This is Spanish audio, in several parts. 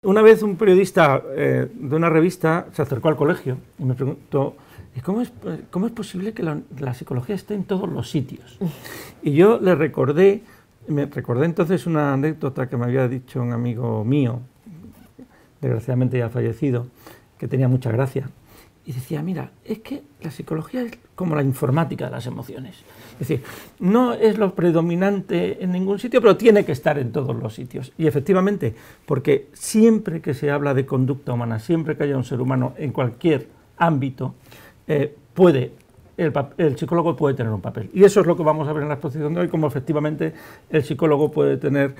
Una vez un periodista de una revista se acercó al colegio y me preguntó: ¿cómo es posible que la psicología esté en todos los sitios? Y yo me recordé entonces una anécdota que me había dicho un amigo mío, desgraciadamente ya fallecido, que tenía mucha gracia. Y decía: mira, es que la psicología es como la informática de las emociones. Es decir, no es lo predominante en ningún sitio, pero tiene que estar en todos los sitios. Y efectivamente, porque siempre que se habla de conducta humana, siempre que haya un ser humano en cualquier ámbito, el psicólogo puede tener un papel. Y eso es lo que vamos a ver en la exposición de hoy, cómo efectivamente el psicólogo puede tener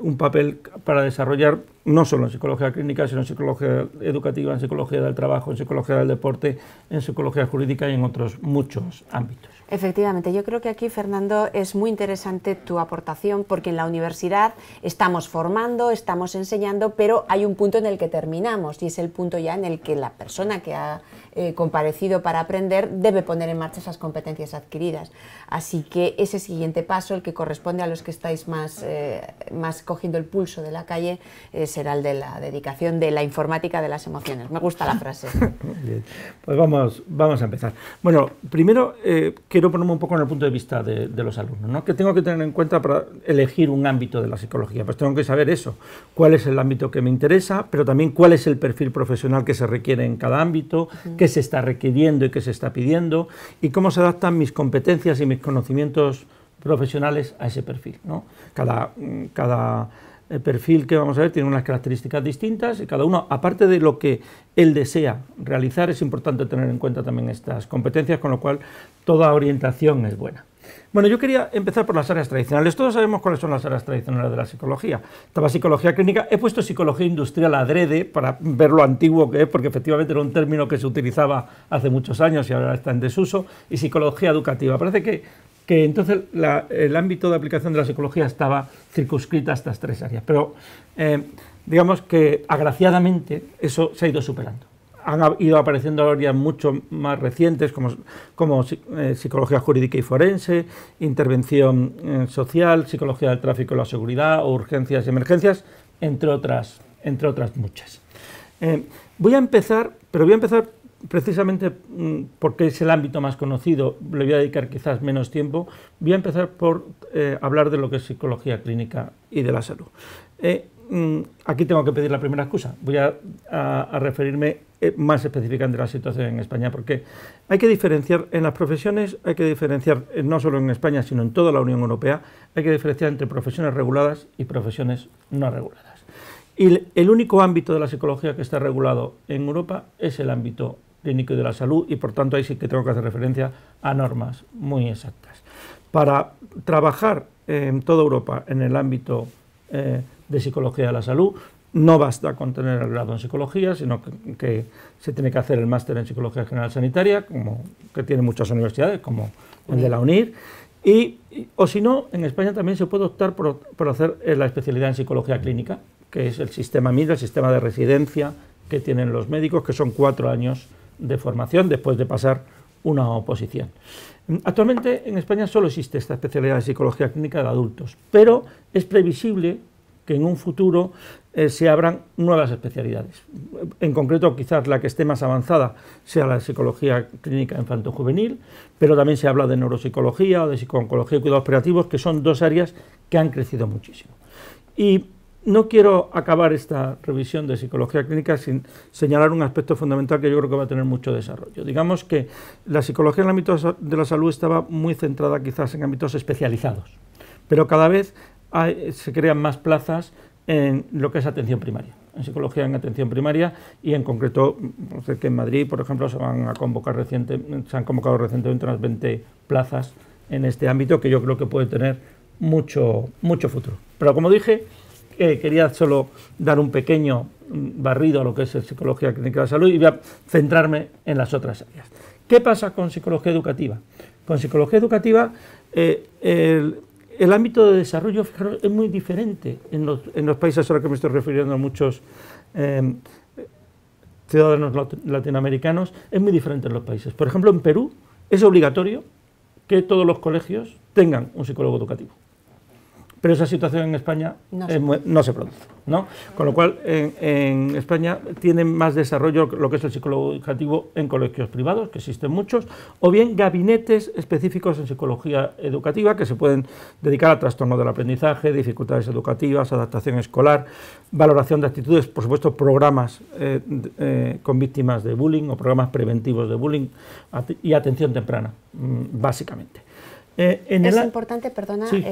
un papel para desarrollar, no solo en psicología clínica, sino en psicología educativa, en psicología del trabajo, en psicología del deporte, en psicología jurídica y en otros muchos ámbitos. Efectivamente, yo creo que aquí, Fernando, es muy interesante tu aportación, porque en la universidad estamos formando, estamos enseñando, pero hay un punto en el que terminamos, y es el punto ya en el que la persona que ha comparecido para aprender debe poner en marcha esas competencias adquiridas. Así que ese siguiente paso, el que corresponde a los que estáis más cogiendo el pulso de la calle, será el de la dedicación de la informática de las emociones. Me gusta la frase. Bien. Pues vamos a empezar. Bueno, primero quiero ponerme un poco en el punto de vista de los alumnos, ¿no? ¿Qué tengo que tener en cuenta para elegir un ámbito de la psicología? Pues tengo que saber eso, cuál es el ámbito que me interesa, pero también cuál es el perfil profesional que se requiere en cada ámbito, qué se está requiriendo y qué se está pidiendo, y cómo se adaptan mis competencias y mis conocimientos profesionales a ese perfil, ¿no? Cada perfil que vamos a ver tiene unas características distintas, y cada uno, aparte de lo que él desea realizar, es importante tener en cuenta también estas competencias, con lo cual toda orientación es buena. Bueno, yo quería empezar por las áreas tradicionales. Todos sabemos cuáles son las áreas tradicionales de la psicología. Estaba psicología clínica, he puesto psicología industrial adrede para ver lo antiguo que es, porque efectivamente era un término que se utilizaba hace muchos años y ahora está en desuso, y psicología educativa. Parece que entonces el ámbito de aplicación de la psicología estaba circunscrita a estas tres áreas, pero digamos que agraciadamente eso se ha ido superando. Han ido apareciendo áreas mucho más recientes como psicología jurídica y forense, intervención social, psicología del tráfico y la seguridad, o urgencias y emergencias, entre otras muchas. Voy a empezar precisamente porque es el ámbito más conocido, le voy a dedicar quizás menos tiempo. Voy a empezar por hablar de lo que es psicología clínica y de la salud. Aquí tengo que pedir la primera excusa. Voy a referirme más específicamente a la situación en España, porque hay que diferenciar en las profesiones, hay que diferenciar no solo en España, sino en toda la Unión Europea, hay que diferenciar entre profesiones reguladas y profesiones no reguladas. Y el único ámbito de la psicología que está regulado en Europa es el ámbito clínico y de la salud, y por tanto ahí sí que tengo que hacer referencia a normas muy exactas. Para trabajar en toda Europa en el ámbito de psicología de la salud, no basta con tener el grado en psicología, sino que se tiene que hacer el máster en psicología general sanitaria, que tiene muchas universidades, como el de la UNIR, o si no, en España también se puede optar por hacer la especialidad en psicología clínica, que es el sistema MIR, el sistema de residencia que tienen los médicos, que son 4 años de formación después de pasar una oposición. Actualmente en España solo existe esta especialidad de psicología clínica de adultos, pero es previsible que en un futuro se abran nuevas especialidades. En concreto, quizás la que esté más avanzada sea la psicología clínica infanto-juvenil, pero también se habla de neuropsicología o de psico-oncología y cuidados paliativos, que son dos áreas que han crecido muchísimo. Y no quiero acabar esta revisión de psicología clínica sin señalar un aspecto fundamental que yo creo que va a tener mucho desarrollo. Digamos que la psicología en el ámbito de la salud estaba muy centrada quizás en ámbitos especializados, pero cada vez se crean más plazas en lo que es atención primaria, en psicología en atención primaria, y en concreto, sé que en Madrid, por ejemplo, se han convocado recientemente unas 20 plazas en este ámbito, que yo creo que puede tener mucho futuro. Pero como dije, quería solo dar un pequeño barrido a lo que es psicología clínica de la salud, y voy a centrarme en las otras áreas. ¿Qué pasa con psicología educativa? Con psicología educativa, el ámbito de desarrollo, fijaros, es muy diferente en los países, ahora que me estoy refiriendo a muchos ciudadanos latinoamericanos, es muy diferente en los países. Por ejemplo, en Perú es obligatorio que todos los colegios tengan un psicólogo educativo. pero esa situación en España no se produce, ¿no? Con lo cual, en España tienen más desarrollo lo que es el psicólogo educativo en colegios privados, que existen muchos, o bien gabinetes específicos en psicología educativa que se pueden dedicar a trastornos del aprendizaje, dificultades educativas, adaptación escolar, valoración de actitudes, por supuesto, programas con víctimas de bullying o programas preventivos de bullying y atención temprana, básicamente. Es importante, perdona, sí.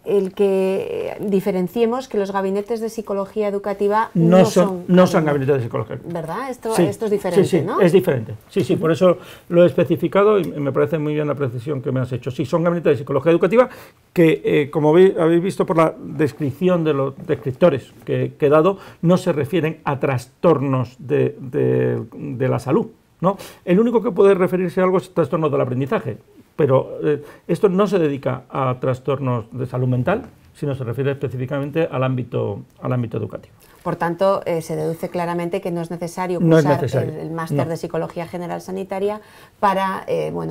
El que diferenciemos que los gabinetes de psicología educativa no son gabinetes de psicología. ¿Verdad? Esto sí, es diferente, sí, ¿no? Es diferente. Sí, por eso lo he especificado y me parece muy bien la precisión que me has hecho. Sí, son gabinetes de psicología educativa que, como habéis visto por la descripción de los descriptores que he dado, no se refieren a trastornos de la salud, ¿no? El único que puede referirse a algo es trastornos del aprendizaje. Pero esto no se dedica a trastornos de salud mental, sino se refiere específicamente al ámbito educativo. Por tanto, se deduce claramente que no es necesario cursar el máster de Psicología General Sanitaria para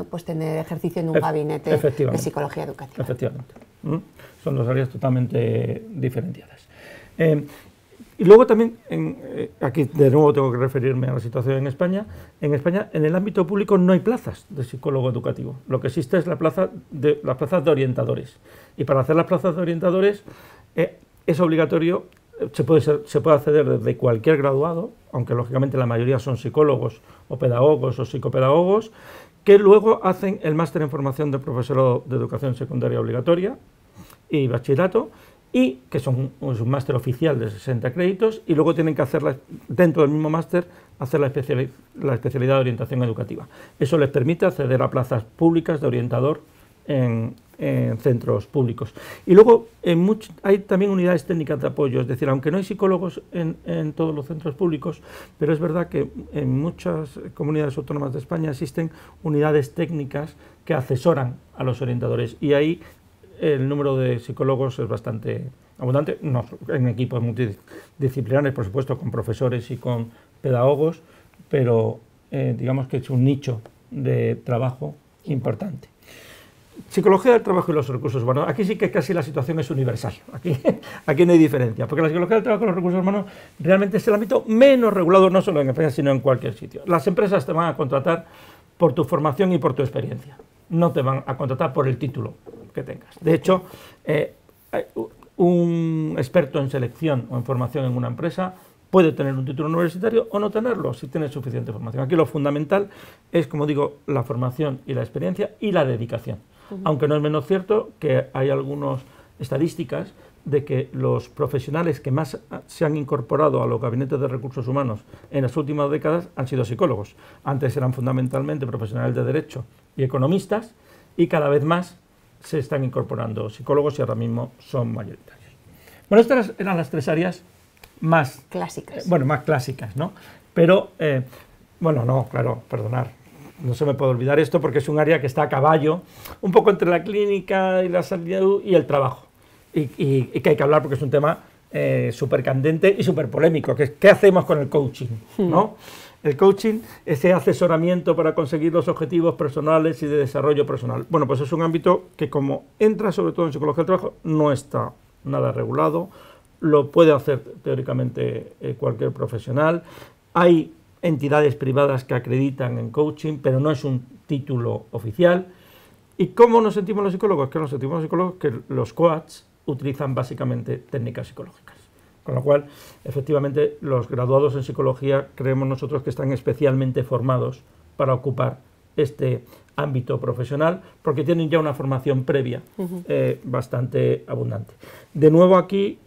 pues tener ejercicio en un gabinete de psicología educativa. Efectivamente. Son dos áreas totalmente diferenciadas. Y luego también, aquí de nuevo tengo que referirme a la situación en España. En España, en el ámbito público no hay plazas de psicólogo educativo. Lo que existe es las plazas de orientadores. Y para hacer las plazas de orientadores es obligatorio, se puede acceder desde cualquier graduado, aunque lógicamente la mayoría son psicólogos o pedagogos o psicopedagogos, que luego hacen el máster en formación de profesorado de educación secundaria obligatoria y bachillerato, y que son un máster oficial de 60 créditos, y luego tienen que hacer, dentro del mismo máster, hacer la especialidad de orientación educativa. Eso les permite acceder a plazas públicas de orientador en centros públicos. Y luego hay también unidades técnicas de apoyo, es decir, aunque no hay psicólogos en todos los centros públicos, pero es verdad que en muchas comunidades autónomas de España existen unidades técnicas que asesoran a los orientadores, y ahí el número de psicólogos es bastante abundante, en equipos multidisciplinares, por supuesto, con profesores y con pedagogos, pero digamos que es un nicho de trabajo importante. Psicología del trabajo y los recursos humanos. Aquí sí que casi la situación es universal. Aquí no hay diferencia, porque la psicología del trabajo y los recursos humanos realmente es el ámbito menos regulado, no solo en España, sino en cualquier sitio. Las empresas te van a contratar por tu formación y por tu experiencia. No te van a contratar por el título que tengas. De hecho, un experto en selección o en formación en una empresa puede tener un título universitario o no tenerlo, si tiene suficiente formación. Aquí lo fundamental es, como digo, la formación y la experiencia y la dedicación. Aunque no es menos cierto que hay algunas estadísticas de que los profesionales que más se han incorporado a los gabinetes de recursos humanos en las últimas décadas han sido psicólogos. Antes eran fundamentalmente profesionales de derecho y economistas, y cada vez más se están incorporando psicólogos y ahora mismo son mayoritarios. Bueno, estas eran las tres áreas más clásicas. Más clásicas, ¿no? Pero, perdonar. No se me puede olvidar esto porque es un área que está a caballo, un poco entre la clínica y la salud y el trabajo. Y que hay que hablar porque es un tema súper candente y súper polémico, que es ¿qué hacemos con el coaching? ¿No? El coaching, ese asesoramiento para conseguir los objetivos personales y de desarrollo personal. Bueno, pues es un ámbito que, como entra sobre todo en psicología del trabajo, no está nada regulado, lo puede hacer teóricamente cualquier profesional. Hay entidades privadas que acreditan en coaching, pero no es un título oficial. ¿Y cómo nos sentimos los psicólogos? Que nos sentimos los psicólogos que los coaches utilizan básicamente técnicas psicológicas. Con lo cual, efectivamente, los graduados en psicología creemos nosotros que están especialmente formados para ocupar este ámbito profesional, porque tienen ya una formación previa bastante abundante. De nuevo aquí,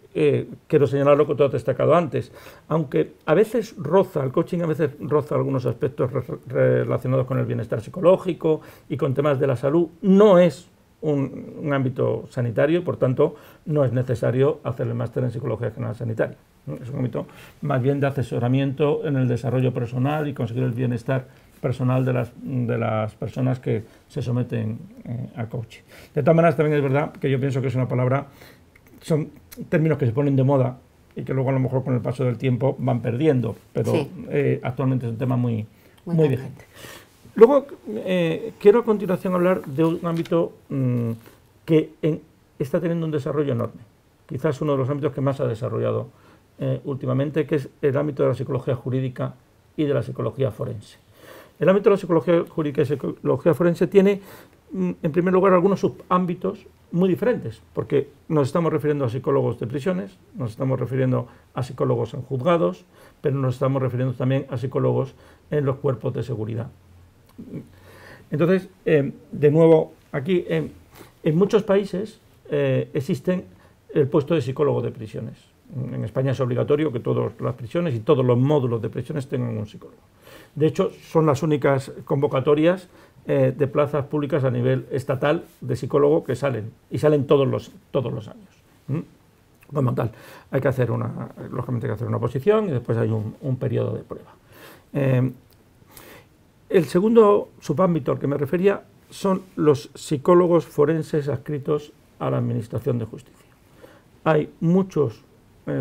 quiero señalar lo que tú has destacado antes, aunque a veces el coaching a veces roza algunos aspectos relacionados con el bienestar psicológico y con temas de la salud, no es un ámbito sanitario, por tanto, no es necesario hacer el máster en Psicología General Sanitaria. Es un ámbito más bien de asesoramiento en el desarrollo personal y conseguir el bienestar personal de las personas que se someten a coaching. De todas maneras, también es verdad que yo pienso que es una palabra, son términos que se ponen de moda y que luego a lo mejor con el paso del tiempo van perdiendo, pero sí, actualmente es un tema muy vigente. Luego, quiero a continuación hablar de un ámbito que está teniendo un desarrollo enorme. Quizás uno de los ámbitos que más ha desarrollado últimamente, que es el ámbito de la psicología jurídica y de la psicología forense. El ámbito de la psicología jurídica y psicología forense tiene, en primer lugar, algunos subámbitos muy diferentes, porque nos estamos refiriendo a psicólogos de prisiones, nos estamos refiriendo a psicólogos en juzgados, pero nos estamos refiriendo también a psicólogos en los cuerpos de seguridad. Entonces, de nuevo, aquí en muchos países existen el puesto de psicólogo de prisiones. En España es obligatorio que todas las prisiones y todos los módulos de prisiones tengan un psicólogo. De hecho, son las únicas convocatorias de plazas públicas a nivel estatal de psicólogo que salen, y salen todos los años. Como tal, hay que hacer lógicamente hay que hacer una oposición y después hay un periodo de prueba. El segundo subámbito al que me refería son los psicólogos forenses adscritos a la Administración de Justicia. Hay muchos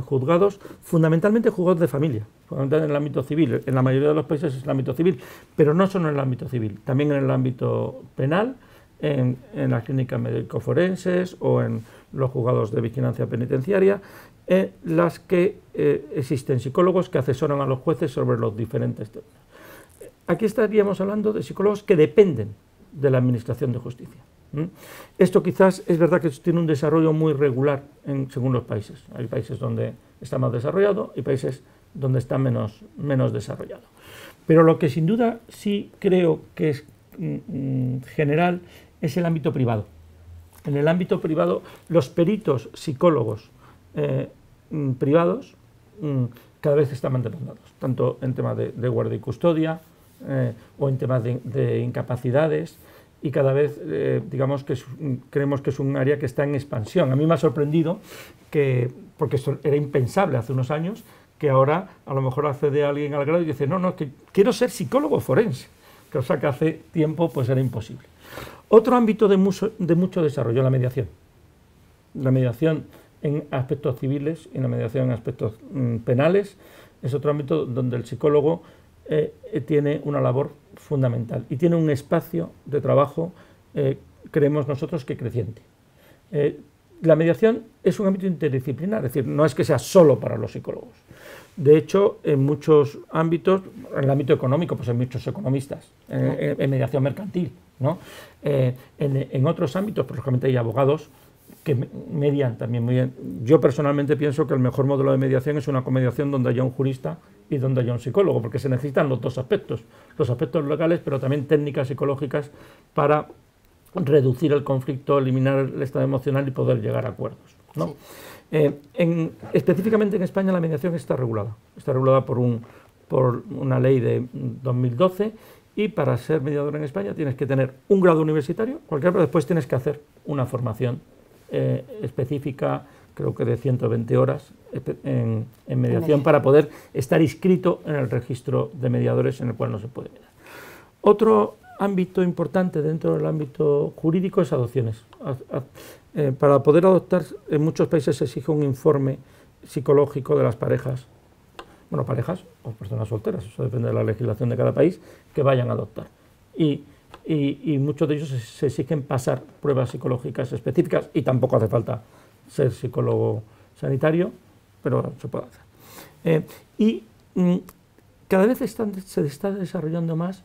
juzgados, fundamentalmente juzgados de familia, fundamentalmente en el ámbito civil. En la mayoría de los países es el ámbito civil, pero no solo en el ámbito civil, también en el ámbito penal, en las clínicas médico-forenses o en los juzgados de vigilancia penitenciaria, en las que existen psicólogos que asesoran a los jueces sobre los diferentes temas. Aquí estaríamos hablando de psicólogos que dependen de la Administración de Justicia. Esto quizás es verdad que tiene un desarrollo muy regular según los países. Hay países donde está más desarrollado y países donde está menos desarrollado. Pero lo que sin duda sí creo que es general es el ámbito privado. En el ámbito privado, los peritos psicólogos privados cada vez están más demandados, tanto en temas de guardia y custodia o en temas de incapacidades, y cada vez digamos que creemos que es un área que está en expansión. A mí me ha sorprendido porque esto era impensable hace unos años, que ahora a lo mejor accede alguien al grado y dice, no, que quiero ser psicólogo forense, cosa que hace tiempo pues era imposible. Otro ámbito de mucho desarrollo, la mediación. La mediación en aspectos civiles y la mediación en aspectos penales es otro ámbito donde el psicólogo tiene una labor fundamental y tiene un espacio de trabajo, creemos nosotros, que creciente. La mediación es un ámbito interdisciplinar, es decir, no es que sea solo para los psicólogos. De hecho, en muchos ámbitos, en el ámbito económico, pues hay muchos economistas, en mediación mercantil, ¿no? En otros ámbitos, por ejemplo, hay abogados que median también muy bien. Yo personalmente pienso que el mejor modelo de mediación es una comediación donde haya un jurista y donde haya un psicólogo, porque se necesitan los dos aspectos, los aspectos legales, pero también técnicas psicológicas para reducir el conflicto, eliminar el estado emocional y poder llegar a acuerdos, ¿no? Sí. Específicamente en España la mediación está regulada por una ley de 2012, y para ser mediador en España tienes que tener un grado universitario, pero después tienes que hacer una formación específica, creo que de 120 horas en mediación, para poder estar inscrito en el registro de mediadores, en el cual no se puede mediar. Otro ámbito importante dentro del ámbito jurídico es adopciones. Para poder adoptar, en muchos países se exige un informe psicológico de las parejas, bueno, parejas o personas solteras, eso depende de la legislación de cada país, que vayan a adoptar. Y muchos de ellos se exigen pasar pruebas psicológicas específicas, y tampoco hace falta ser psicólogo sanitario, pero se puede hacer. Cada vez se está desarrollando más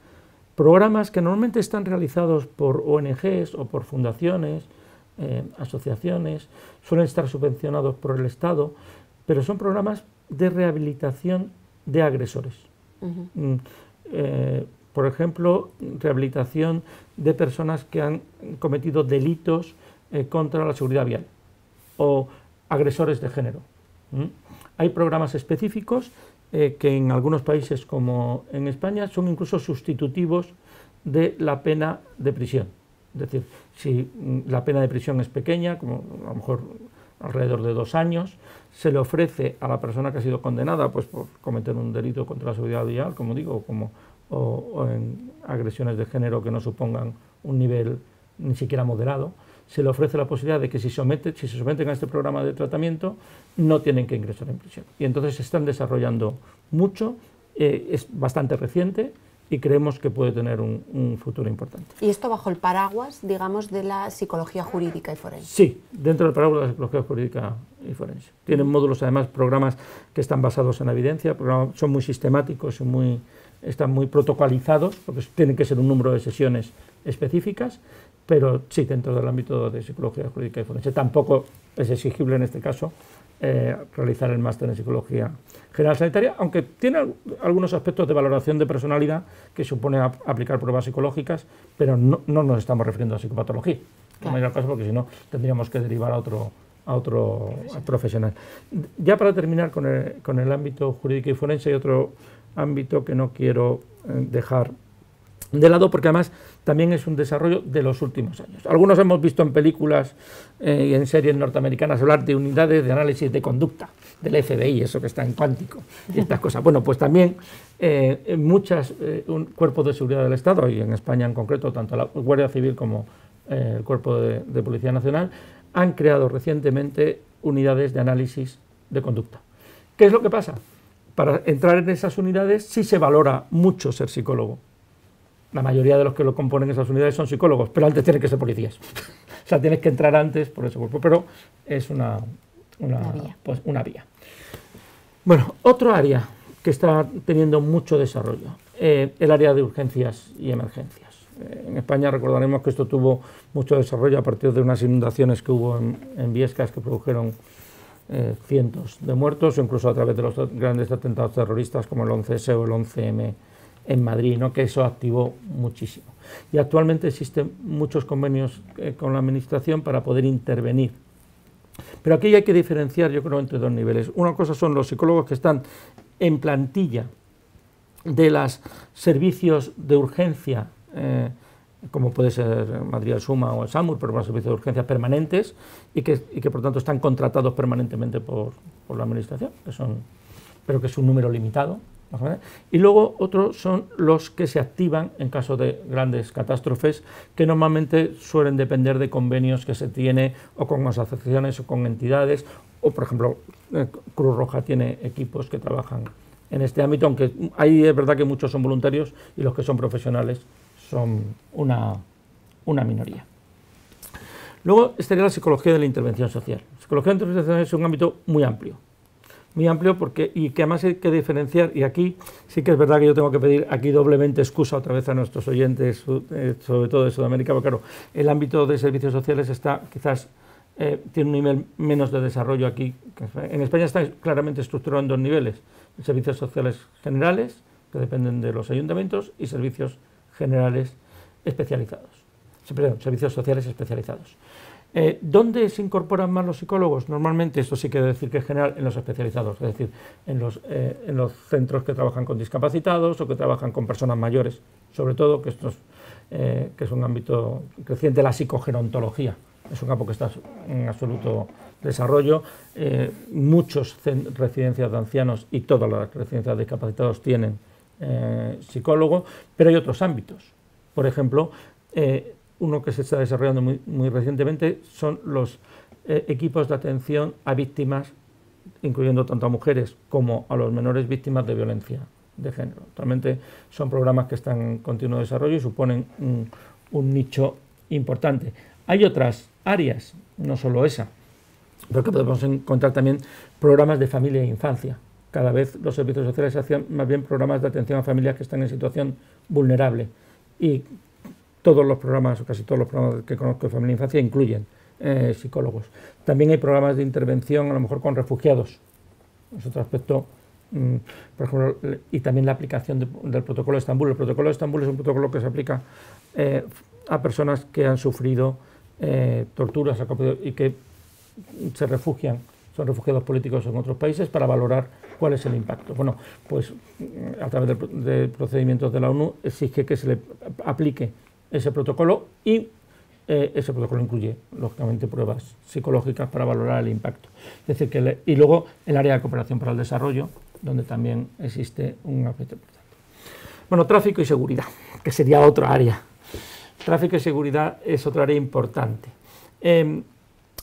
programas que normalmente están realizados por ONGs o por fundaciones, asociaciones, suelen estar subvencionados por el Estado, pero son programas de rehabilitación de agresores. Por ejemplo, rehabilitación de personas que han cometido delitos contra la seguridad vial o agresores de género. Hay programas específicos que en algunos países, como en España, son incluso sustitutivos de la pena de prisión. Es decir, si la pena de prisión es pequeña, como a lo mejor alrededor de 2 años, se le ofrece a la persona que ha sido condenada pues, por cometer un delito contra la seguridad vial, como digo, o en agresiones de género que no supongan un nivel ni siquiera moderado, se le ofrece la posibilidad de que si se someten a este programa de tratamiento no tienen que ingresar en prisión. Y entonces se están desarrollando mucho, es bastante reciente, y creemos que puede tener un futuro importante. ¿Y esto bajo el paraguas, digamos, de la psicología jurídica y forense? Sí, dentro del paraguas de la psicología jurídica y forense. Tienen módulos, además, programas que están basados en la evidencia, son muy sistemáticos y están muy protocolizados, porque tienen que ser un número de sesiones específicas, pero sí, dentro del ámbito de psicología jurídica y forense. Tampoco es exigible en este caso realizar el máster en Psicología General Sanitaria, aunque tiene algunos aspectos de valoración de personalidad que supone aplicar pruebas psicológicas, pero no nos estamos refiriendo a psicopatología, en el mayor caso, porque si no tendríamos que derivar a otro profesional. Ya para terminar con el ámbito jurídico y forense, hay otro ámbito que no quiero dejar de lado, porque además también es un desarrollo de los últimos años. Algunos hemos visto en películas y en series norteamericanas hablar de unidades de análisis de conducta, del FBI, eso que está en cuántico, y estas cosas. Bueno, pues también muchos cuerpos de seguridad del Estado, y en España en concreto, tanto la Guardia Civil como el Cuerpo de Policía Nacional, han creado recientemente unidades de análisis de conducta. ¿Qué es lo que pasa? Para entrar en esas unidades sí se valora mucho ser psicólogo. La mayoría de los que lo componen esas unidades son psicólogos, pero antes tienen que ser policías. O sea, tienes que entrar antes por ese cuerpo, pero es una vía. Bueno, otro área que está teniendo mucho desarrollo, el área de urgencias y emergencias. En España recordaremos que esto tuvo mucho desarrollo a partir de unas inundaciones que hubo en Biescas que produjeron cientos de muertos, o incluso a través de los grandes atentados terroristas como el 11S o el 11M en Madrid, ¿no? Que eso activó muchísimo. Y actualmente existen muchos convenios con la Administración para poder intervenir. Pero aquí hay que diferenciar, yo creo, entre dos niveles. Una cosa son los psicólogos que están en plantilla de los servicios de urgencia, como puede ser Madrid el Suma o el SAMUR, pero los servicios de urgencia permanentes y que por tanto están contratados permanentemente por la Administración, pero que es un número limitado. Y luego otros son los que se activan en caso de grandes catástrofes, que normalmente suelen depender de convenios que se tiene o con asociaciones o con entidades, o por ejemplo Cruz Roja tiene equipos que trabajan en este ámbito, aunque ahí es verdad que muchos son voluntarios y los que son profesionales son una minoría. Luego estaría la psicología de la intervención social. La psicología de la intervención social es un ámbito muy amplio y que además hay que diferenciar, y aquí sí que es verdad que yo tengo que pedir aquí doblemente excusa otra vez a nuestros oyentes, sobre todo de Sudamérica, porque claro, el ámbito de servicios sociales está quizás tiene un nivel menos de desarrollo aquí. En España está claramente estructurado en dos niveles: servicios sociales generales, que dependen de los ayuntamientos, y servicios generales especializados, servicios sociales especializados. ¿Dónde se incorporan más los psicólogos? Normalmente, esto sí quiere decir que es general, en los especializados, es decir, en los centros que trabajan con discapacitados o que trabajan con personas mayores, sobre todo, que es un ámbito creciente, la psicogerontología. Es un campo que está en absoluto desarrollo. Muchas residencias de ancianos y todas las residencias de discapacitados tienen psicólogo, pero hay otros ámbitos. Por ejemplo, uno que se está desarrollando muy recientemente son los equipos de atención a víctimas, incluyendo tanto a mujeres como a los menores víctimas de violencia de género. Actualmente son programas que están en continuo desarrollo y suponen un nicho importante. Hay otras áreas, no solo esa, pero que podemos encontrar también programas de familia e infancia. Cada vez los servicios sociales hacen más bien programas de atención a familias que están en situación vulnerable, y todos los programas, o casi todos los programas que conozco de familia e infancia incluyen psicólogos. También hay programas de intervención, a lo mejor con refugiados, es otro aspecto, por ejemplo, y también la aplicación del protocolo de Estambul. El protocolo de Estambul es un protocolo que se aplica a personas que han sufrido torturas y que se refugian, son refugiados políticos en otros países, para valorar cuál es el impacto. Bueno, pues a través de procedimientos de la ONU exige que se le aplique ese protocolo, y ese protocolo incluye, lógicamente, pruebas psicológicas para valorar el impacto. Es decir, y luego el área de cooperación para el desarrollo, donde también existe un aspecto importante. Bueno, tráfico y seguridad, que sería otra área. Tráfico y seguridad es otra área importante. En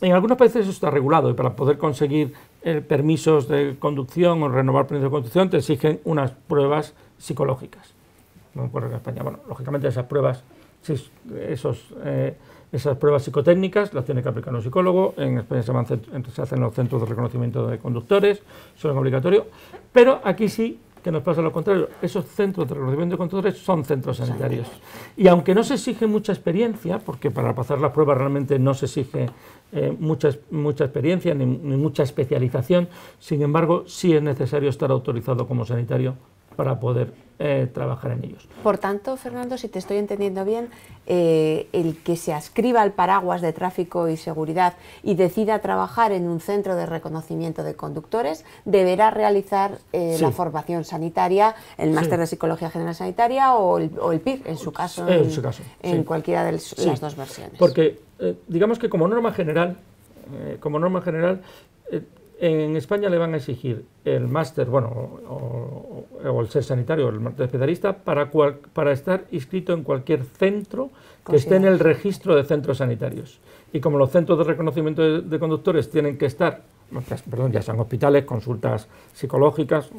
algunos países eso está regulado, y para poder conseguir permisos de conducción o renovar permisos de conducción te exigen unas pruebas psicológicas. no me acuerdo en España. Bueno, lógicamente esas pruebas, esas pruebas psicotécnicas las tiene que aplicar un psicólogo. En España se hacen los centros de reconocimiento de conductores, son obligatorios, pero aquí sí que nos pasa lo contrario. Esos centros de reconocimiento de conductores son centros sanitarios. Y aunque no se exige mucha experiencia, porque para pasar las pruebas realmente no se exige mucha experiencia ni mucha especialización, sin embargo, sí es necesario estar autorizado como sanitario para poder trabajar en ellos. Por tanto, Fernando, si te estoy entendiendo bien, el que se adscriba al paraguas de tráfico y seguridad y decida trabajar en un centro de reconocimiento de conductores, deberá realizar la formación sanitaria, el máster de Psicología General Sanitaria o el PIR, en su caso, en cualquiera de las dos versiones. Porque, digamos que como norma general, en España le van a exigir el máster, bueno, o el ser sanitario, el máster especialista, para estar inscrito en cualquier centro que esté en el registro de centros sanitarios. Y como los centros de reconocimiento de conductores tienen que estar, ya sean hospitales, consultas psicológicas,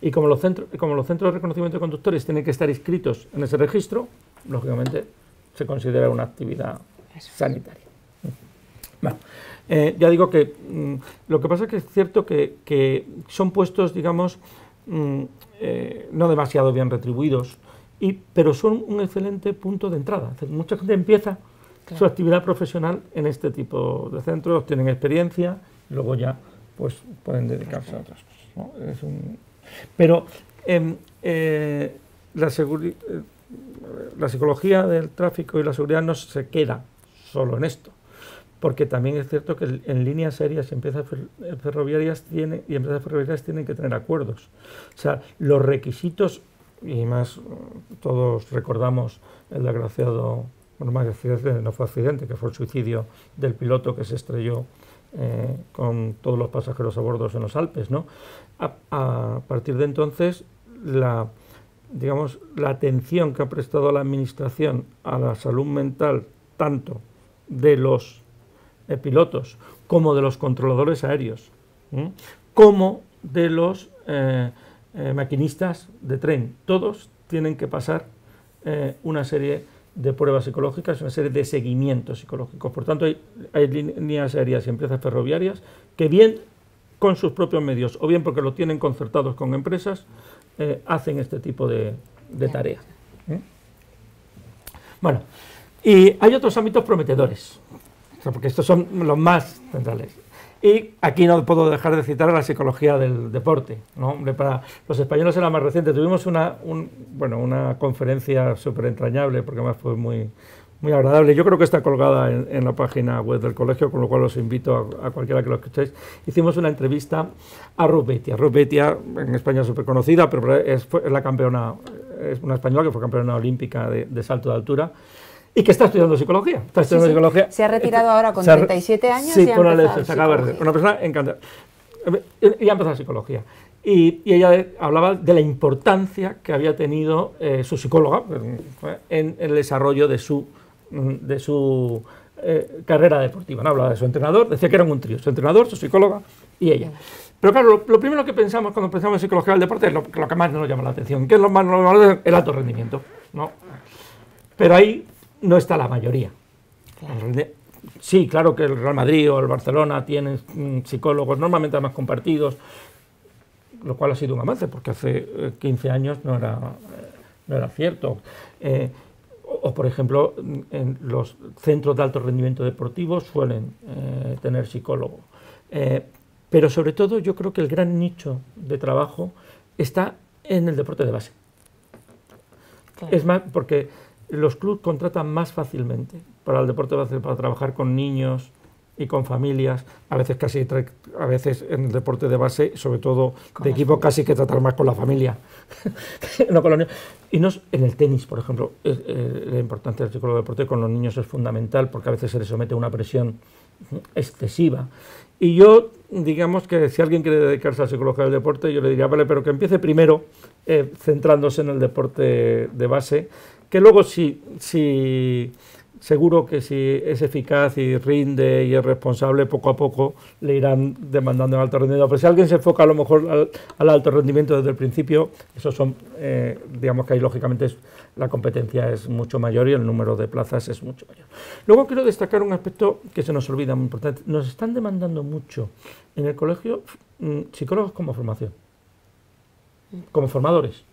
y como los centros de reconocimiento de conductores tienen que estar inscritos en ese registro, lógicamente se considera una actividad sanitaria. Bueno, ya digo que lo que pasa es que es cierto que son puestos, digamos, no demasiado bien retribuidos, pero son un excelente punto de entrada. Es decir, mucha gente empieza su actividad profesional en este tipo de centros, tienen experiencia, y luego ya pues pueden dedicarse a otras cosas, ¿no? Pero la psicología del tráfico y la seguridad no se queda solo en esto, porque también es cierto que en líneas aéreas y empresas ferroviarias tienen que tener acuerdos. O sea, los requisitos, y más todos recordamos el desgraciado, bueno, más accidente, no fue accidente, que fue el suicidio del piloto que se estrelló con todos los pasajeros a bordo en los Alpes, ¿no? A partir de entonces, la atención que ha prestado la Administración a la salud mental, tanto de los pilotos como de los controladores aéreos, como de los maquinistas de tren, todos tienen que pasar una serie de pruebas psicológicas, una serie de seguimientos psicológicos. Por tanto, hay líneas aéreas y empresas ferroviarias que bien con sus propios medios o bien porque lo tienen concertados con empresas, hacen este tipo de tareas. Bueno, y hay otros ámbitos prometedores, porque estos son los más centrales. Y aquí no puedo dejar de citar a la psicología del deporte, ¿no? Hombre, para los españoles era más reciente. Tuvimos una conferencia súper entrañable, porque además fue muy agradable. Yo creo que está colgada en la página web del colegio, con lo cual os invito a cualquiera que lo escuchéis. Hicimos una entrevista a Ruth Betia. Ruth Betia, en España súper conocida, pero es la campeona, es una española que fue campeona olímpica de salto de altura, y que está estudiando psicología. Psicología. Se ha retirado ahora con 37 años. Sí, con una persona encantada. Y ha empezado psicología. Y ella hablaba de la importancia que había tenido su psicóloga en el desarrollo de su carrera deportiva. No hablaba de su entrenador, decía que eran un trío, su entrenador, su psicóloga y ella. Pero claro, lo primero que pensamos cuando pensamos en psicología del deporte es lo que más nos llama la atención. ¿Qué es lo más normal? El alto rendimiento, ¿no? Pero ahí no está la mayoría. Claro. Sí, claro que el Real Madrid o el Barcelona tienen psicólogos normalmente más compartidos, lo cual ha sido un avance, porque hace 15 años no era cierto. O, por ejemplo, en los centros de alto rendimiento deportivo suelen tener psicólogo. Pero sobre todo yo creo que el gran nicho de trabajo está en el deporte de base. Claro. Es más, porque los clubes contratan más fácilmente para el deporte base, para trabajar con niños y con familias, a veces en el deporte de base, sobre todo de equipo, casi que tratar más con la familia, no con los niños. Y no, en el tenis, por ejemplo, la importancia del psicólogo de deporte con los niños es fundamental, porque a veces se les somete a una presión excesiva. Y yo, digamos que si alguien quiere dedicarse a la psicología del deporte, yo le diría, vale, pero que empiece primero centrándose en el deporte de base, que luego si seguro que si es eficaz y rinde y es responsable, poco a poco le irán demandando el alto rendimiento. Pero si alguien se enfoca a lo mejor al alto rendimiento desde el principio, esos son, digamos que ahí lógicamente la competencia es mucho mayor y el número de plazas es mucho mayor. Luego quiero destacar un aspecto que se nos olvida muy importante. Nos están demandando mucho en el colegio psicólogos como formación, como formadores.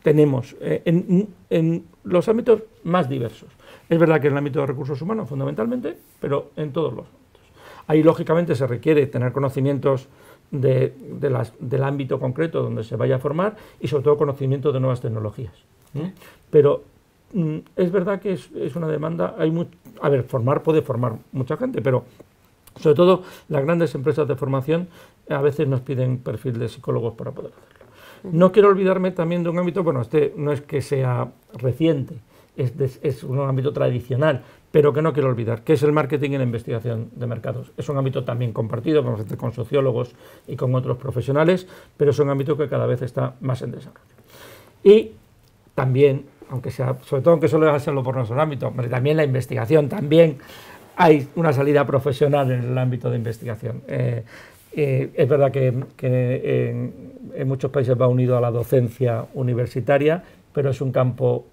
Tenemos en los ámbitos más diversos. Es verdad que en el ámbito de recursos humanos fundamentalmente, pero en todos los ámbitos. Ahí lógicamente se requiere tener conocimientos del ámbito concreto donde se vaya a formar y sobre todo conocimiento de nuevas tecnologías. Pero es verdad que es una demanda, a ver, formar puede formar mucha gente, pero sobre todo las grandes empresas de formación a veces nos piden perfil de psicólogos para poder hacerlo. No quiero olvidarme también de un ámbito, bueno, este no es que sea reciente, es un ámbito tradicional, pero que no quiero olvidar, que es el marketing y la investigación de mercados. Es un ámbito también compartido con sociólogos y con otros profesionales, pero es un ámbito que cada vez está más en desarrollo. Y también, aunque sea, sobre todo aunque solo hacerlo por nuestro ámbito, pero también la investigación, también hay una salida profesional en el ámbito de investigación. Es verdad que en muchos países va unido a la docencia universitaria, pero es un campo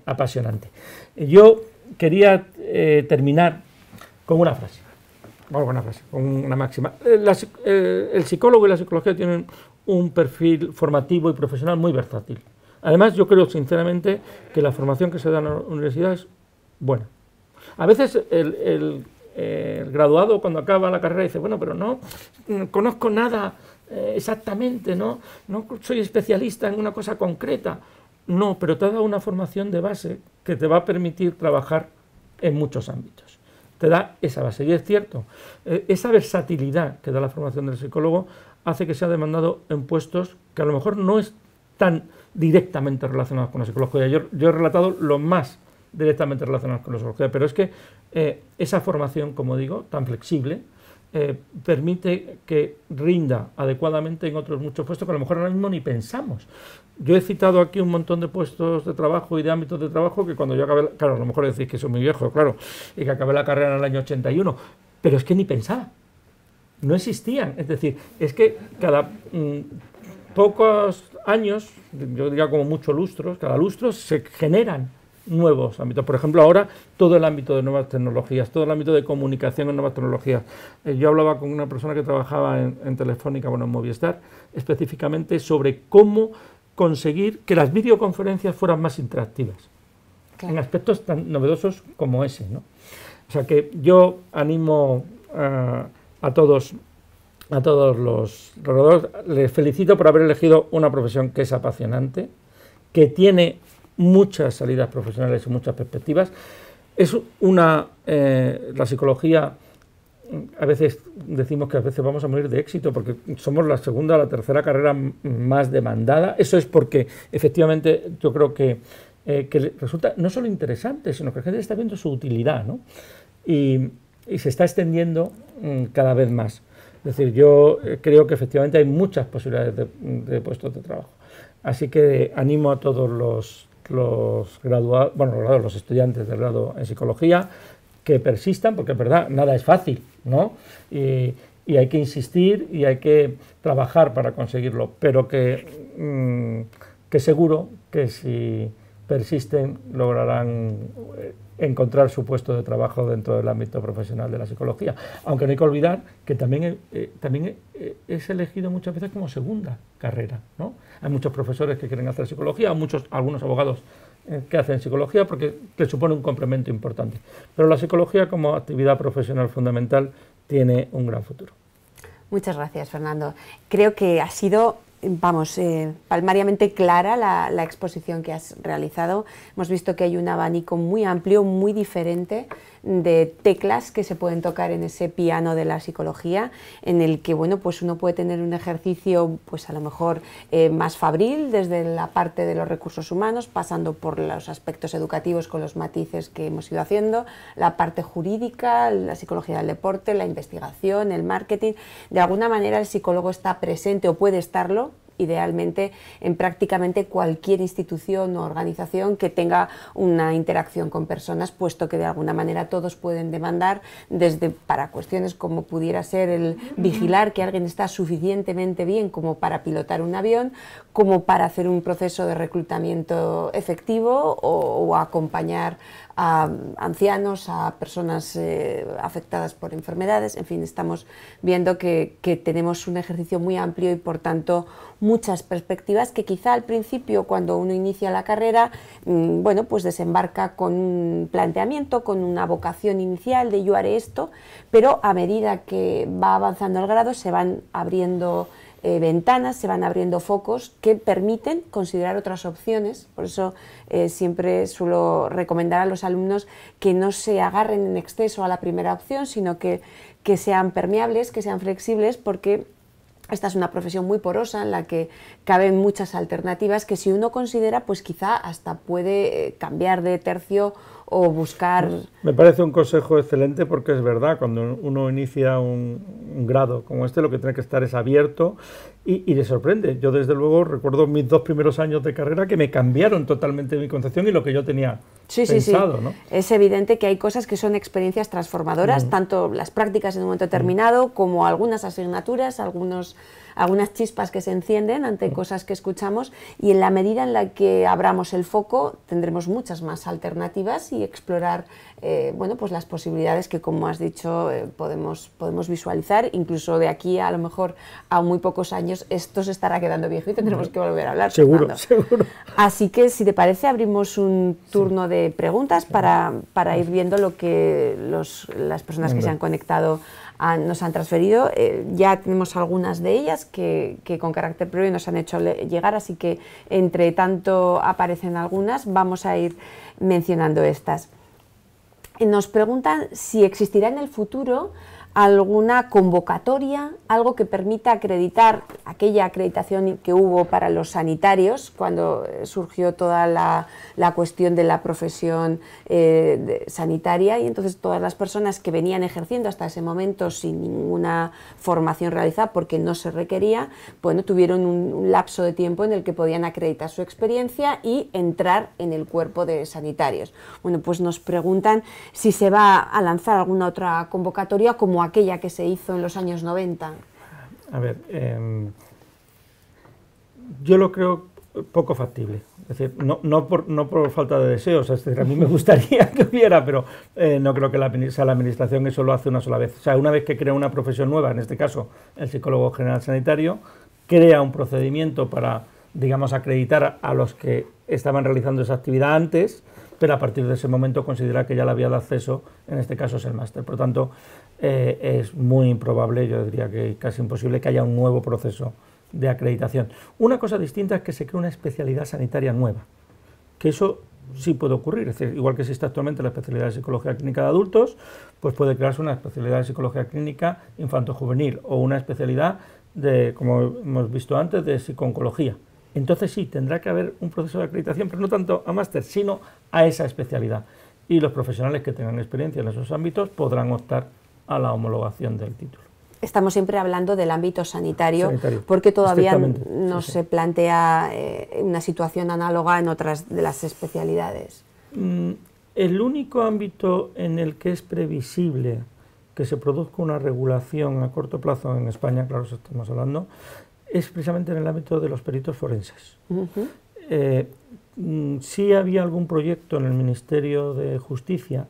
apasionante. Yo quería terminar con una frase, con una máxima. El psicólogo y la psicología tienen un perfil formativo y profesional muy versátil. Además, yo creo sinceramente que la formación que se da en la universidad es buena. A veces el graduado cuando acaba la carrera dice, bueno, pero no conozco nada exactamente, no soy especialista en una cosa concreta. No, pero te ha dado una formación de base que te va a permitir trabajar en muchos ámbitos. Te da esa base. Y es cierto, esa versatilidad que da la formación del psicólogo hace que sea demandado en puestos que a lo mejor no están directamente relacionados con la psicología. Yo he relatado lo más directamente relacionados con la psicología, pero es que esa formación, como digo, tan flexible, permite que rinda adecuadamente en otros muchos puestos que a lo mejor ahora mismo ni pensamos. Yo he citado aquí un montón de puestos de trabajo y de ámbitos de trabajo que cuando yo acabé, claro, a lo mejor decís que soy muy viejo, claro, y que acabé la carrera en el año 81, pero es que ni pensaba, no existían. Es decir, es que cada pocos años, yo diría como muchos lustros, cada lustro se generan nuevos ámbitos. Por ejemplo, ahora todo el ámbito de nuevas tecnologías, todo el ámbito de comunicación en nuevas tecnologías. Yo hablaba con una persona que trabajaba en Telefónica, bueno, en Movistar, específicamente sobre cómo conseguir que las videoconferencias fueran más interactivas, claro, en aspectos tan novedosos como ese, ¿no? O sea que yo animo a todos los redactores, les felicito por haber elegido una profesión que es apasionante, que tiene muchas salidas profesionales y muchas perspectivas. Es la psicología, a veces decimos que a veces vamos a morir de éxito porque somos la segunda o la tercera carrera más demandada. Eso es porque efectivamente yo creo que resulta no solo interesante, sino que la gente está viendo su utilidad, ¿no? Y se está extendiendo cada vez más. Es decir, yo creo que efectivamente hay muchas posibilidades de puestos de trabajo. Así que animo a todos los graduados, los estudiantes de grado en psicología, que persistan, porque es verdad, nada es fácil, ¿no? Y hay que insistir y hay que trabajar para conseguirlo, pero que seguro que si persisten lograrán encontrar su puesto de trabajo dentro del ámbito profesional de la psicología. Aunque no hay que olvidar que también es elegido muchas veces como segunda carrera, ¿no? Hay muchos profesores que quieren hacer psicología, algunos abogados que hacen psicología porque les supone un complemento importante. Pero la psicología como actividad profesional fundamental tiene un gran futuro. Muchas gracias, Fernando. Creo que ha sido, palmariamente clara la exposición que has realizado. Hemos visto que hay un abanico muy amplio, muy diferente de teclas que se pueden tocar en ese piano de la psicología, en el que pues uno puede tener un ejercicio pues a lo mejor más fabril desde la parte de los recursos humanos, pasando por los aspectos educativos con los matices que hemos ido haciendo, la parte jurídica, la psicología del deporte, la investigación, el marketing. De alguna manera el psicólogo está presente o puede estarlo idealmente en prácticamente cualquier institución o organización que tenga una interacción con personas, puesto que de alguna manera todos pueden demandar, desde para cuestiones como pudiera ser el vigilar que alguien está suficientemente bien como para pilotar un avión, como para hacer un proceso de reclutamiento efectivo o acompañar a ancianos, a personas afectadas por enfermedades. En fin, estamos viendo que tenemos un ejercicio muy amplio y por tanto muchas perspectivas que quizá al principio, cuando uno inicia la carrera, bueno, pues desembarca con un planteamiento, con una vocación inicial de yo haré esto, pero a medida que va avanzando el grado se van abriendo ventanas, se van abriendo focos que permiten considerar otras opciones. Por eso siempre suelo recomendar a los alumnos que no se agarren en exceso a la primera opción, sino que sean permeables, que sean flexibles, porque esta es una profesión muy porosa en la que caben muchas alternativas que si uno considera, pues quizá hasta puede cambiar de tercio o buscar... Me parece un consejo excelente porque es verdad, cuando uno inicia un grado como este, lo que tiene que estar es abierto y le sorprende. Yo desde luego recuerdo mis 2 primeros años de carrera que me cambiaron totalmente mi concepción y lo que yo tenía pensado, ¿no? Es evidente que hay cosas que son experiencias transformadoras, tanto las prácticas en un momento determinado como algunas asignaturas, algunas chispas que se encienden ante cosas que escuchamos, y en la medida en la que abramos el foco tendremos muchas más alternativas y explorar bueno, pues las posibilidades que, como has dicho, podemos visualizar. Incluso de aquí a lo mejor a muy pocos años esto se estará quedando viejo y tendremos que volver a hablar. Seguro. Así que, si te parece, abrimos un turno de preguntas para ir viendo lo que las personas que se han conectado nos han transferido. Ya tenemos algunas de ellas que con carácter previo nos han hecho llegar, así que entre tanto aparecen algunas, vamos a ir mencionando estas. Nos preguntan si existirá en el futuro alguna convocatoria, algo que permita acreditar aquella acreditación que hubo para los sanitarios cuando surgió toda la cuestión de la profesión sanitaria, y entonces todas las personas que venían ejerciendo hasta ese momento sin ninguna formación realizada porque no se requería, bueno, tuvieron un lapso de tiempo en el que podían acreditar su experiencia y entrar en el cuerpo de sanitarios. Bueno, pues nos preguntan si se va a lanzar alguna otra convocatoria como aquella que se hizo en los años 90. A ver, yo lo creo poco factible. Es decir, no por falta de deseos, es decir, a mí me gustaría que hubiera, pero no creo que la administración eso lo hace una sola vez. O sea, una vez que crea una profesión nueva, en este caso el psicólogo general sanitario, crea un procedimiento para, digamos, acreditar a los que estaban realizando esa actividad antes, pero a partir de ese momento considera que ya la vía de acceso, en este caso, es el máster. Por lo tanto, es muy improbable, yo diría que casi imposible, que haya un nuevo proceso de acreditación. Una cosa distinta es que se cree una especialidad sanitaria nueva, que eso sí puede ocurrir. Es decir, igual que existe actualmente la especialidad de psicología clínica de adultos, pues puede crearse una especialidad de psicología clínica infanto-juvenil o una especialidad de, como hemos visto antes, de psico-oncología. Entonces sí, tendrá que haber un proceso de acreditación, pero no tanto a máster, sino a esa especialidad. Y los profesionales que tengan experiencia en esos ámbitos podrán optar a la homologación del título. Estamos siempre hablando del ámbito sanitario porque todavía no se plantea una situación análoga en otras de las especialidades. El único ámbito en el que es previsible que se produzca una regulación a corto plazo en España, claro, eso estamos hablando, es precisamente en el ámbito de los peritos forenses. Sí había algún proyecto en el Ministerio de Justicia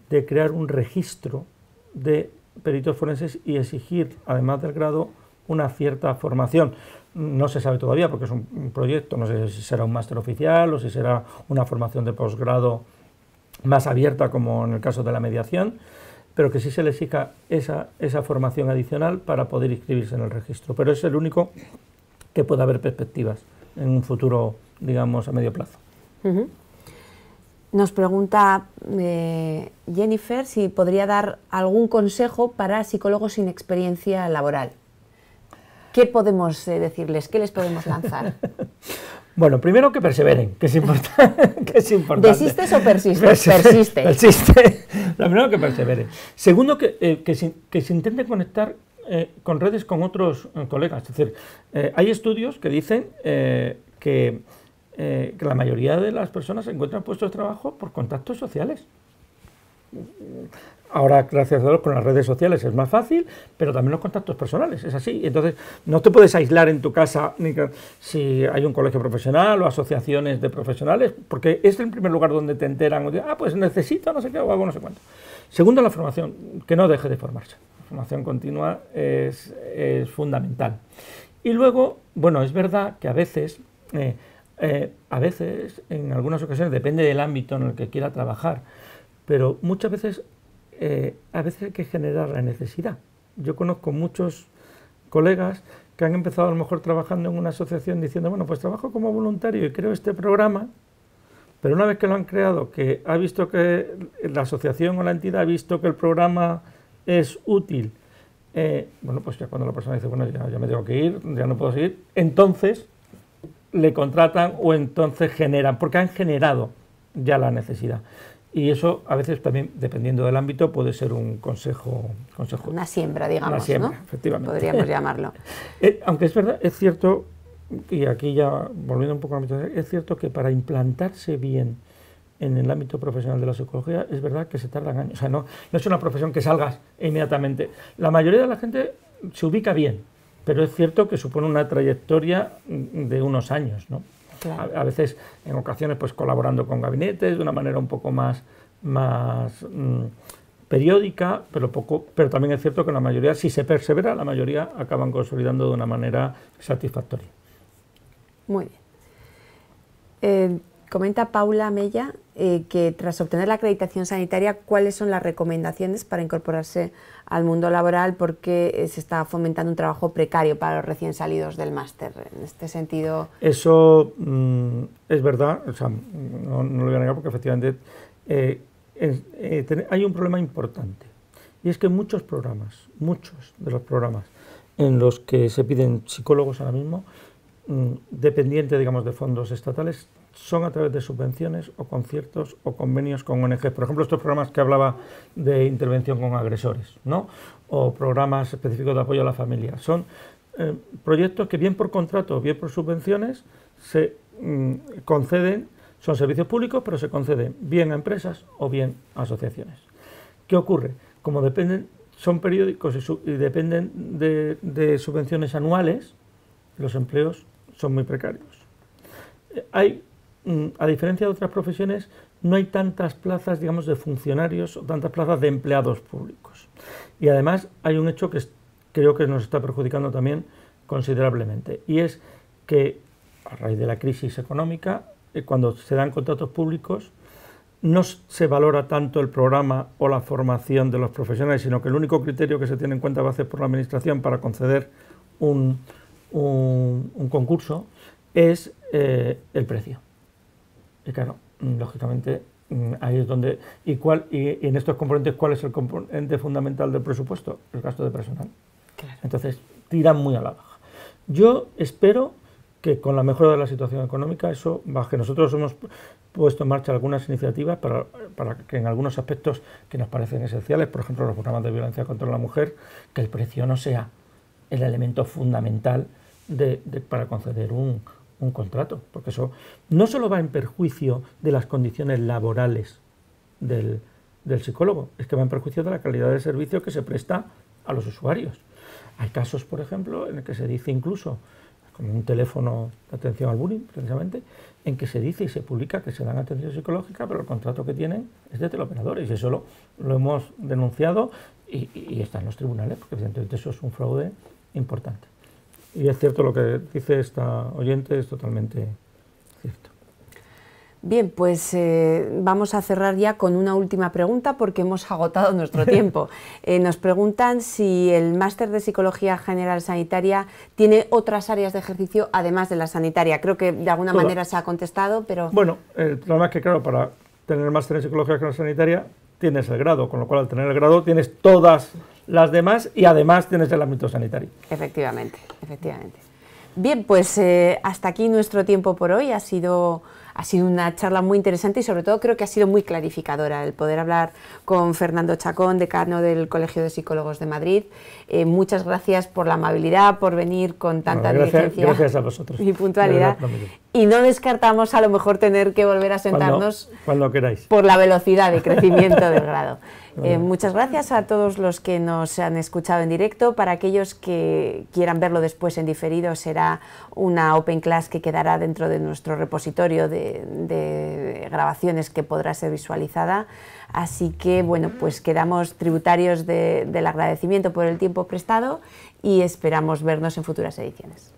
de crear un registro de peritos forenses y exigir, además del grado, una cierta formación. No se sabe todavía porque es un proyecto, no sé si será un máster oficial o si será una formación de posgrado más abierta, como en el caso de la mediación, pero que sí se le exija esa formación adicional para poder inscribirse en el registro. Pero es el único que puede haber perspectivas en un futuro, digamos, a medio plazo. Nos pregunta Jennifer si podría dar algún consejo para psicólogos sin experiencia laboral. ¿Qué podemos decirles? ¿Qué les podemos lanzar? Bueno, primero que perseveren, que es importante. ¿Desistes o persistes? Persiste. Persiste. Lo primero que perseveren. Segundo, que se intente conectar con redes con otros colegas. Es decir, hay estudios que dicen que la mayoría de las personas encuentran puestos de trabajo por contactos sociales. Ahora, gracias a Dios, con las redes sociales es más fácil, pero también los contactos personales, es así. Entonces, no te puedes aislar en tu casa si hay un colegio profesional o asociaciones de profesionales, porque es el primer lugar donde te enteran, pues necesito no sé qué o hago no sé cuánto. Segundo, la formación, que no deje de formarse. La formación continua es fundamental. Y luego, bueno, es verdad que a veces, en algunas ocasiones, depende del ámbito en el que quiera trabajar, pero muchas veces, hay que generar la necesidad. Yo conozco muchos colegas que han empezado a lo mejor trabajando en una asociación diciendo, bueno, pues trabajo como voluntario y creo este programa, pero una vez que lo han creado, que ha visto que la asociación o la entidad ha visto que el programa es útil, bueno, pues ya cuando la persona dice, bueno, ya me tengo que ir, ya no puedo seguir, entonces le contratan o entonces generan, porque han generado ya la necesidad. Y eso a veces también, dependiendo del ámbito, puede ser un consejo. Una siembra, digamos, una siembra, ¿no? Efectivamente. Podríamos llamarlo. Aunque es verdad, es cierto, y aquí ya volviendo un poco al ámbito, es cierto que para implantarse bien en el ámbito profesional de la psicología, es verdad que se tardan años. O sea, no es una profesión que salgas inmediatamente. La mayoría de la gente se ubica bien, pero es cierto que supone una trayectoria de unos años, ¿no? Claro. A veces, en ocasiones, pues colaborando con gabinetes de una manera un poco más periódica, pero también es cierto que la mayoría, si se persevera, la mayoría acaban consolidando de una manera satisfactoria. Muy bien. Comenta Paula Mella que tras obtener la acreditación sanitaria, ¿cuáles son las recomendaciones para incorporarse al mundo laboral? Porque se está fomentando un trabajo precario para los recién salidos del máster. En este sentido... Eso es verdad, o sea, no lo voy a negar porque efectivamente hay un problema importante. Y es que muchos de los programas en los que se piden psicólogos ahora mismo, dependientes, digamos, de fondos estatales, son a través de subvenciones o conciertos o convenios con ONG. Por ejemplo, estos programas que hablaba de intervención con agresores, ¿no? O programas específicos de apoyo a la familia. Son proyectos que bien por contrato o bien por subvenciones se conceden, son servicios públicos, pero se conceden bien a empresas o bien a asociaciones. ¿Qué ocurre? Como son periódicos y dependen de subvenciones anuales, los empleos son muy precarios. A diferencia de otras profesiones, no hay tantas plazas, digamos, de funcionarios o tantas plazas de empleados públicos. Y además hay un hecho que creo que nos está perjudicando también considerablemente, y es que a raíz de la crisis económica, cuando se dan contratos públicos, no se valora tanto el programa o la formación de los profesionales, sino que el único criterio que se tiene en cuenta va a ser por la Administración para conceder un concurso es el precio. Y claro, lógicamente, ahí es donde... Y en estos componentes, ¿cuál es el componente fundamental del presupuesto? El gasto de personal. Claro. Entonces, tiran muy a la baja. Yo espero que con la mejora de la situación económica eso baje. Nosotros hemos puesto en marcha algunas iniciativas para que en algunos aspectos que nos parecen esenciales, por ejemplo, los programas de violencia contra la mujer, que el precio no sea el elemento fundamental para conceder un contrato, porque eso no solo va en perjuicio de las condiciones laborales del psicólogo, es que va en perjuicio de la calidad del servicio que se presta a los usuarios. Hay casos, por ejemplo, en el que se dice incluso, como un teléfono de atención al bullying, precisamente, en que se dice y se publica que se dan atención psicológica, pero el contrato que tienen es de teleoperadores, y eso lo hemos denunciado y está en los tribunales, porque evidentemente eso es un fraude importante. Y es cierto lo que dice esta oyente, es totalmente cierto. Bien, pues vamos a cerrar ya con una última pregunta porque hemos agotado nuestro tiempo. Nos preguntan si el máster de Psicología General Sanitaria tiene otras áreas de ejercicio además de la sanitaria. Creo que de alguna manera se ha contestado, pero... Bueno, el problema es que, claro, para tener máster en Psicología General Sanitaria tienes el grado, con lo cual al tener el grado tienes todas las demás y además tienes el ámbito sanitario. Efectivamente, efectivamente. Bien, pues hasta aquí nuestro tiempo por hoy. Ha sido Ha sido una charla muy interesante y sobre todo creo que ha sido muy clarificadora el poder hablar con Fernando Chacón, decano del Colegio de Psicólogos de Madrid. Muchas gracias por la amabilidad, por venir con tanta diligencia. Gracias a vosotros. Y puntualidad. Y no descartamos a lo mejor tener que volver a sentarnos cuando queráis, por la velocidad de crecimiento del grado. Muchas gracias a todos los que nos han escuchado en directo. Para aquellos que quieran verlo después en diferido, será una Open Class que quedará dentro de nuestro repositorio de grabaciones que podrá ser visualizada. Así que, bueno, pues quedamos tributarios del agradecimiento por el tiempo prestado y esperamos vernos en futuras ediciones.